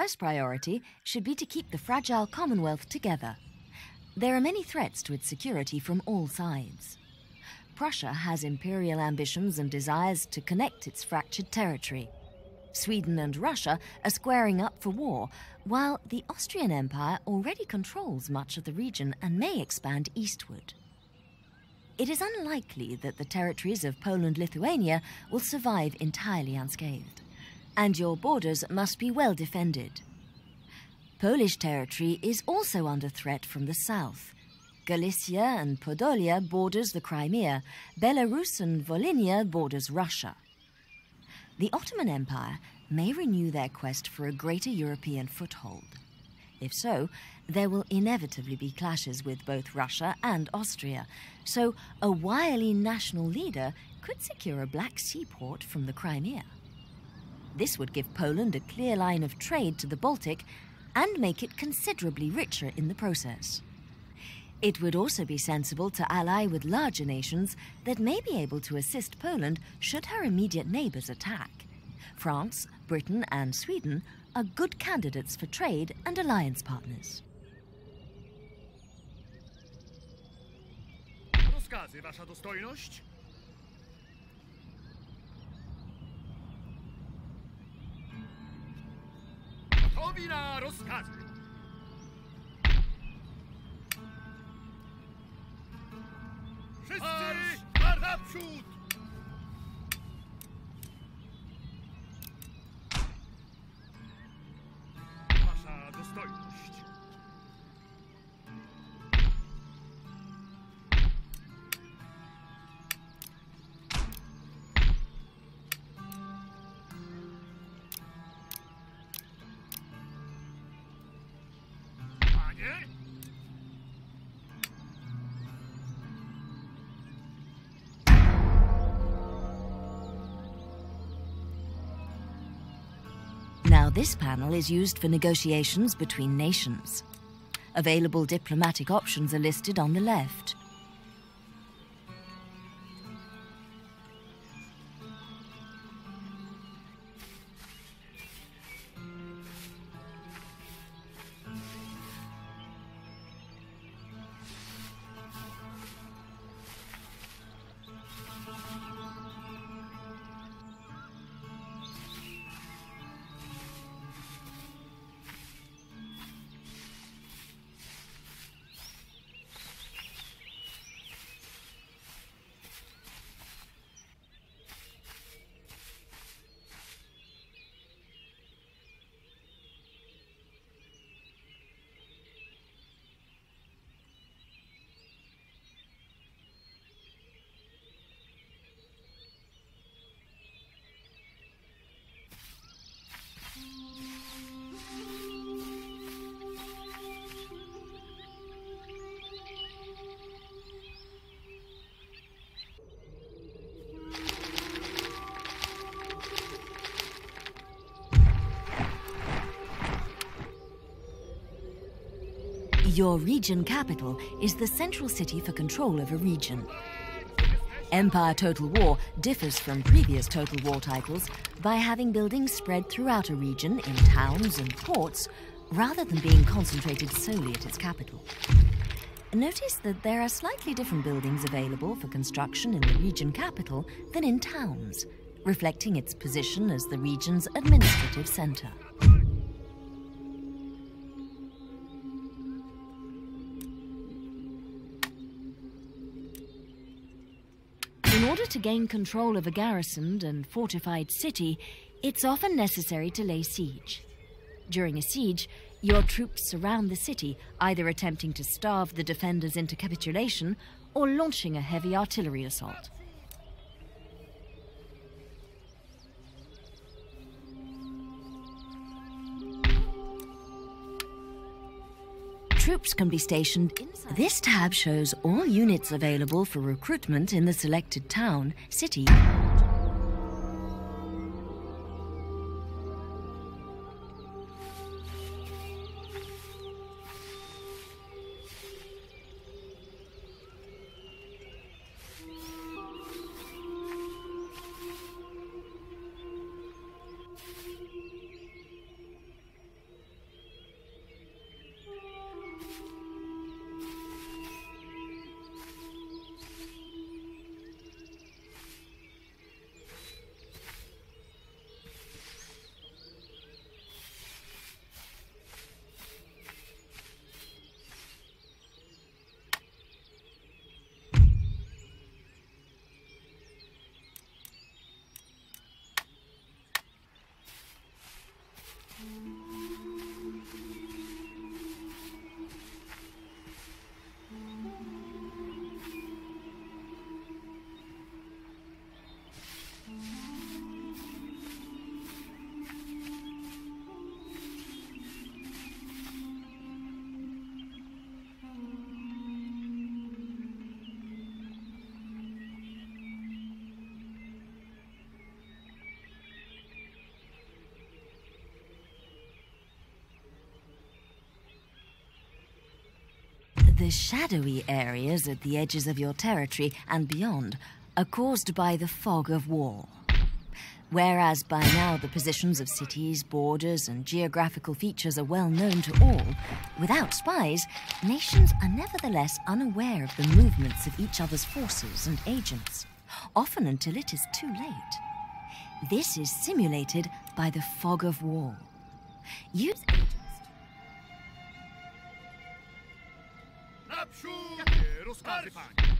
first priority should be to keep the fragile Commonwealth together. There are many threats to its security from all sides. Prussia has imperial ambitions and desires to connect its fractured territory. Sweden and Russia are squaring up for war, while the Austrian Empire already controls much of the region and may expand eastward. It is unlikely that the territories of Poland-Lithuania will survive entirely unscathed, and your borders must be well defended. Polish territory is also under threat from the south. Galicia and Podolia borders the Crimea, Belarus and Volhynia borders Russia. The Ottoman Empire may renew their quest for a greater European foothold. If so, there will inevitably be clashes with both Russia and Austria, so a wily national leader could secure a Black Sea port from the Crimea. This would give Poland a clear line of trade to the Baltic and make it considerably richer in the process. It would also be sensible to ally with larger nations that may be able to assist Poland should her immediate neighbors attack. France, Britain and Sweden are good candidates for trade and alliance partners. Rozkazy, Wasza Dostojność? Gotowi na rozkazy. Wszyscy naprzód! Wasza Dostojność. Panie? Now this panel is used for negotiations between nations. Available diplomatic options are listed on the left. Your region capital is the central city for control of a region. Empire Total War differs from previous Total War titles by having buildings spread throughout a region in towns and ports, rather than being concentrated solely at its capital. Notice that there are slightly different buildings available for construction in the region capital than in towns, reflecting its position as the region's administrative center. In order to gain control of a garrisoned and fortified city, it's often necessary to lay siege. During a siege, your troops surround the city, either attempting to starve the defenders into capitulation or launching a heavy artillery assault. Troops can be stationed inside. This tab shows all units available for recruitment in the selected town, city. The shadowy areas at the edges of your territory and beyond are caused by the fog of war. Whereas by now the positions of cities, borders, and geographical features are well known to all, without spies, nations are nevertheless unaware of the movements of each other's forces and agents, often until it is too late. This is simulated by the fog of war. Use agents. Naprzód! Rozkazy, panie.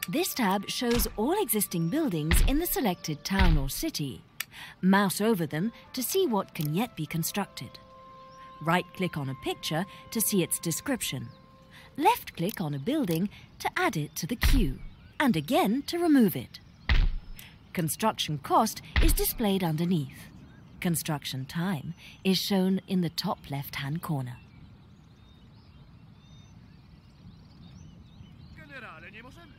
This tab shows all existing buildings in the selected town or city. Mouse over them to see what can yet be constructed. Right-click on a picture to see its description. Left-click on a building to add it to the queue, and again to remove it. Construction cost is displayed underneath. Construction time is shown in the top left-hand corner. Generale, nie możemy.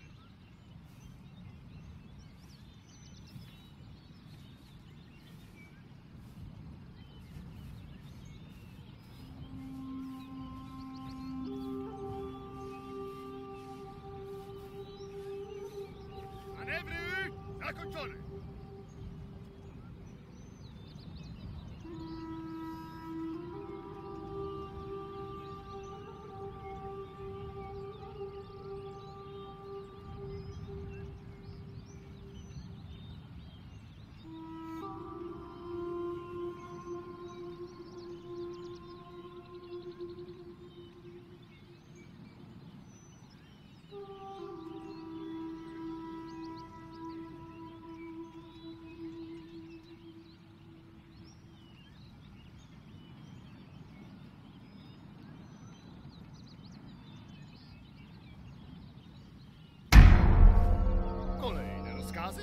Manewry zakończone. Kolejne rozkazy?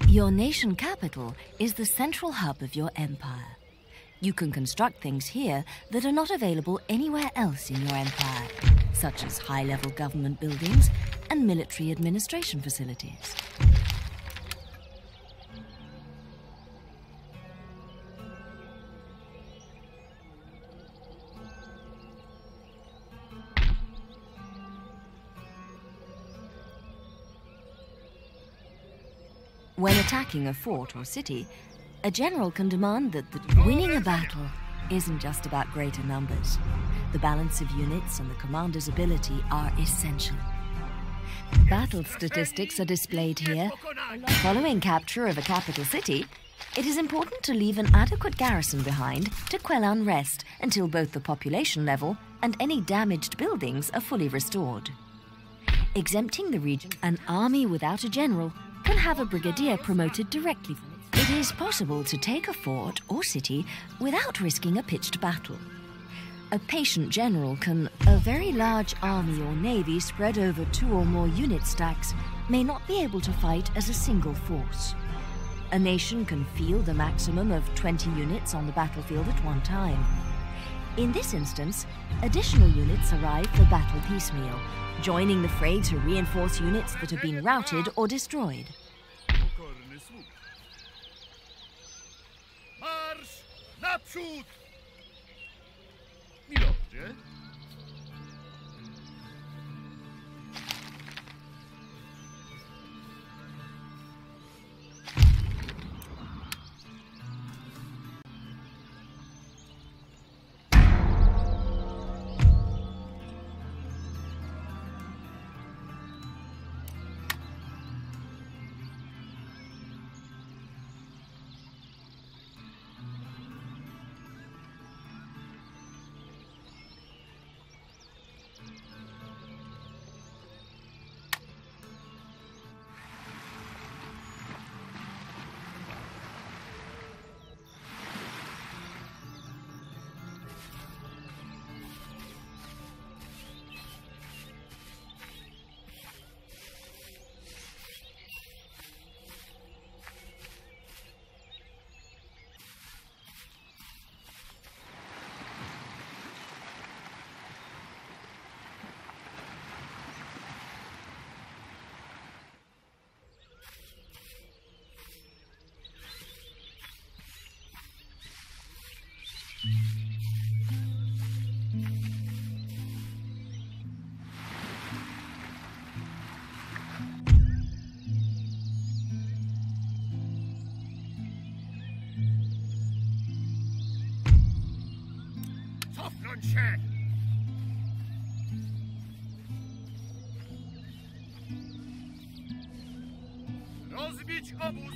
Your nation capital is the central hub of your empire. You can construct things here that are not available anywhere else in your empire, such as high-level government buildings and military administration facilities. When attacking a fort or city, a general can demand that winning a battle isn't just about greater numbers. The balance of units and the commander's ability are essential. Battle statistics are displayed here. Following capture of a capital city, it is important to leave an adequate garrison behind to quell unrest until both the population level and any damaged buildings are fully restored. Exempting the region, an army without a general can have a brigadier promoted directly from it. It is possible to take a fort or city without risking a pitched battle. A patient general can... A very large army or navy spread over 2 or more unit stacks may not be able to fight as a single force. A nation can field a maximum of 20 units on the battlefield at one time. In this instance, additional units arrive for battle piecemeal, joining the fray to reinforce units that have been routed or destroyed. Pokorny sług. Marsz naprzód! Milordzie? Cofnąć się! Rozbić obóz!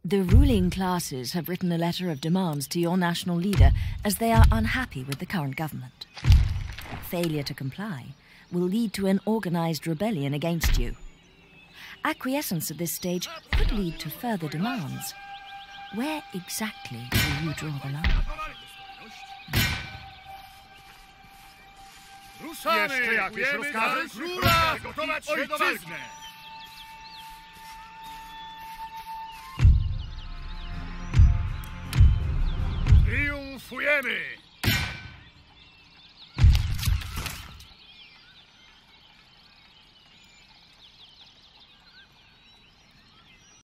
The ruling classes have written a letter of demands to your national leader as they are unhappy with the current government. Failure to comply will lead to an organized rebellion against you. Acquiescence at this stage could lead to further demands. Where exactly will you draw the line? Ruszamy! Jeszcze jakieś rozkazy? Króla! Gotować się do walki! Triumfujemy!